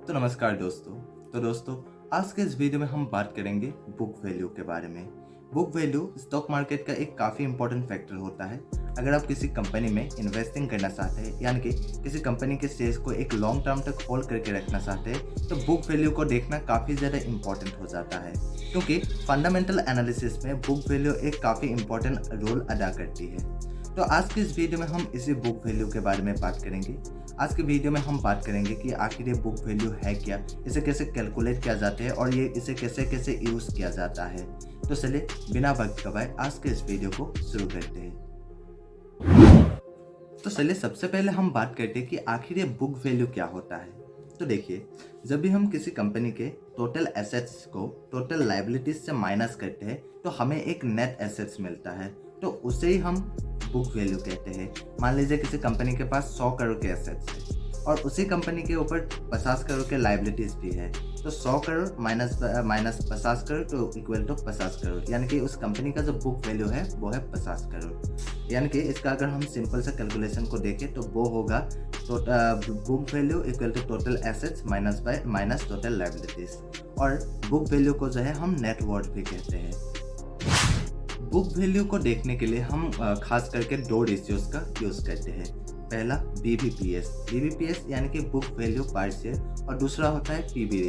तो नमस्कार दोस्तों। आज के इस वीडियो में हम बात करेंगे बुक वैल्यू के बारे में। बुक वैल्यू स्टॉक मार्केट का एक काफ़ी इंपॉर्टेंट फैक्टर होता है। अगर आप किसी कंपनी में इन्वेस्टिंग करना चाहते हैं, यानी कि किसी कंपनी के शेयर्स को एक लॉन्ग टर्म तक होल्ड करके रखना चाहते हैं, तो बुक वैल्यू को देखना काफ़ी ज़्यादा इंपॉर्टेंट हो जाता है, क्योंकि फंडामेंटल एनालिसिस में बुक वैल्यू एक काफ़ी इंपॉर्टेंट रोल अदा करती है। तो आज की इस वीडियो में हम इसी बुक वैल्यू के बारे में बात करेंगे। आज के वीडियो में हम बात करेंगे कि आखिर ये बुक वैल्यू है क्या, इसे कैसे कैलकुलेट किया जाता है और ये इसे कैसे कैसे यूज़ किया जाता है। तो चलिए बिना वक्त गवाए आज के इस वीडियो को शुरू करते हैं। तो चलिए सबसे पहले हम बात करते हैं कि आखिर ये बुक वैल्यू क्या होता है। तो देखिए, जब भी हम किसी कंपनी के टोटल एसेट्स को टोटल लायबिलिटीज से माइनस करते हैं तो हमें एक नेट एसेट्स मिलता है, तो उसे ही हम बुक वैल्यू कहते हैं। मान लीजिए किसी कंपनी के पास 100 करोड़ के एसेट्स है और उसी कंपनी के ऊपर 50 करोड़ के लायबिलिटीज भी है, तो 100 करोड़ माइनस 50 करोड़ तो इक्वल टू 50 करोड़, यानी कि उस कंपनी का जो बुक वैल्यू है वो है 50 करोड़। यानी कि इसका अगर हम सिंपल सा कैलकुलेशन को देखें तो वो होगा book value equal to total assets minus total liabilities. और बुक वैल्यू को जो है हम नेट वर्थ भी कहते हैं। बुक वैल्यू को देखने के लिए हम खास करके दो रेशियोज का यूज़ करते हैं। पहला बीबीपीएस यानी कि बुक वैल्यू पर शेयर, और दूसरा होता है पीबी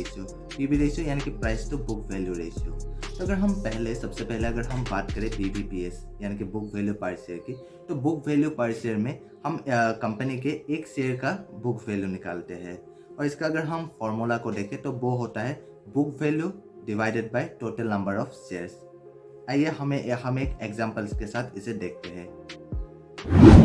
रेशियो यानी कि price to book value ratio. तो अगर हम सबसे पहले अगर हम बात करें बीबीपीएस यानी कि बुक वैल्यू पर शेयर की, तो बुक वैल्यू पर शेयर में हम कंपनी के एक शेयर का बुक वैल्यू निकालते हैं, और इसका अगर हम फॉर्मूला को देखें तो वो होता है book value divided by total number of shares. आइए हम एक एग्जांपल्स के साथ इसे देखते हैं।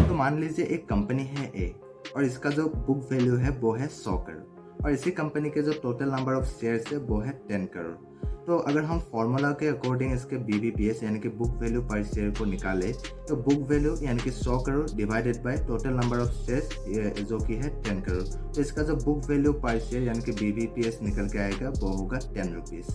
तो मान लीजिए एक कंपनी है ए और इसका जो बुक वैल्यू है वो है 100 करोड़, और इसी कंपनी के जो टोटल नंबर ऑफ शेयर्स है वो है 10 करोड़। तो अगर हम फॉर्मूला के अकॉर्डिंग इसके बीबीपीएस यानी कि बुक वैल्यू पर शेयर को निकाले, तो बुक वैल्यू यानी कि 100 crore divided by total number of shares जो कि है 10 करोड़, तो इसका जो बुक वैल्यू पर शेयर यानी कि बीबीपीएस निकल के आएगा वो होगा 10 रुपीज़।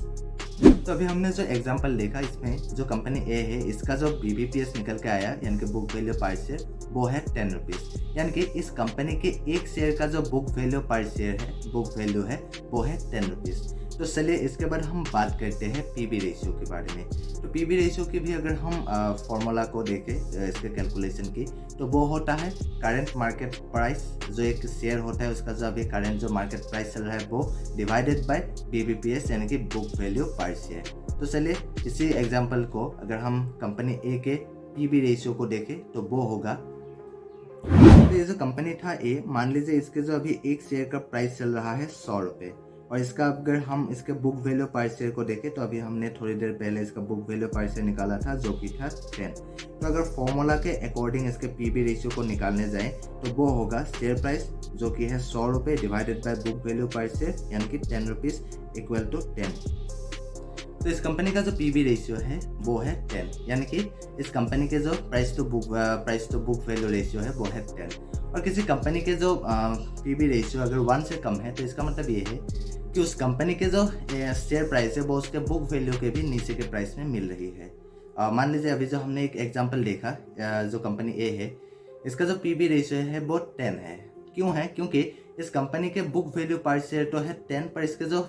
तो अभी हमने जो एग्जांपल देखा, इसमें जो कंपनी ए है इसका जो बीबीपीएस निकल के आया यानी कि बुक वैल्यू पर शेयर वो है 10 रुपीज़, यानी कि इस कंपनी के एक शेयर का जो बुक वैल्यू पर शेयर है बुक वैल्यू है वो है 10 रुपीज़। तो चलिए इसके बाद हम बात करते हैं पीबी रेशियो के बारे में। तो पीबी रेशियो की भी अगर हम फॉर्मूला को देखें इसके कैलकुलेशन की, तो वो होता है करंट मार्केट प्राइस, जो एक शेयर होता है उसका जो अभी करंट जो मार्केट प्राइस चल रहा है वो डिवाइडेड बाय बीबीपीएस यानी कि बुक वैल्यू पर शेयर। तो चलिए इसी एग्जांपल को अगर हम कंपनी ए के पीबी रेशियो को देखें तो वो होगा, तो ये जो कंपनी था ए, मान लीजिए इसके जो अभी एक शेयर का प्राइस चल रहा है 100 रुपये, और इसका अगर हम इसके बुक वैल्यू पर शेयर को देखें तो अभी हमने थोड़ी देर पहले इसका बुक वैल्यू पर शेयर निकाला था जो कि था 10। तो अगर फॉर्मूला के अकॉर्डिंग इसके पीबी रेशियो को निकालने जाएं तो वो होगा शेयर प्राइस जो कि है 100 रुपये डिवाइडेड बाय बुक वैल्यू पर शेयर यानी कि 10 रुपीज़ इक्वल टू 10। तो इस कंपनी का जो पीबी रेशियो है वो है 10, यानी कि इस कंपनी के जो price to book value ratio है वो है 10। और किसी कंपनी के जो पीबी रेशियो अगर 1 से कम है तो इसका मतलब ये है कि उस कंपनी के जो शेयर प्राइस है वो उसके बुक वैल्यू के भी नीचे के प्राइस में मिल रही है। मान लीजिए अभी जो हमने एक एग्जांपल देखा, जो कंपनी ए है इसका जो पीबी रेशियो है वो 10 है। क्यों है? क्योंकि इस कंपनी के बुक वैल्यू पर शेयर तो है 10, पर इसके जो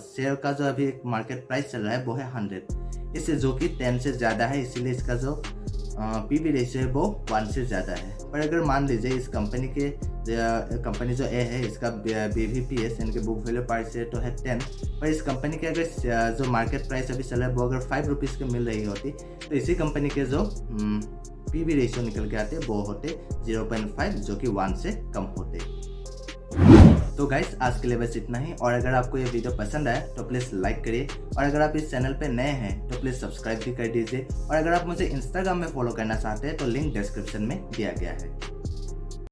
शेयर का जो अभी मार्केट प्राइस चल रहा है वो है 100, इससे जो कि 10 से ज़्यादा है, इसीलिए इसका जो पीबी रेशियो है वो 1 से ज़्यादा है। पर अगर मान लीजिए इस कंपनी जो ए है इसका बीबीपीएस यानी कि बुक वैल्यू पर शेयर तो है 10, पर इस कंपनी के अगर जो मार्केट प्राइस अभी चल रहा है वो अगर 5 रुपीज़ के मिल रही होती, तो इसी कंपनी के जो पीबी रेशियो निकल के आते वो होते 0.5, जो कि 1 से कम होते। तो गाइस आज के लिए बस इतना ही, और अगर आपको ये वीडियो पसंद आया तो प्लीज़ लाइक करिए, और अगर आप इस चैनल पे नए हैं तो प्लीज़ सब्सक्राइब भी कर दीजिए, और अगर आप मुझे इंस्टाग्राम में फॉलो करना चाहते हैं तो लिंक डिस्क्रिप्शन में दिया गया है।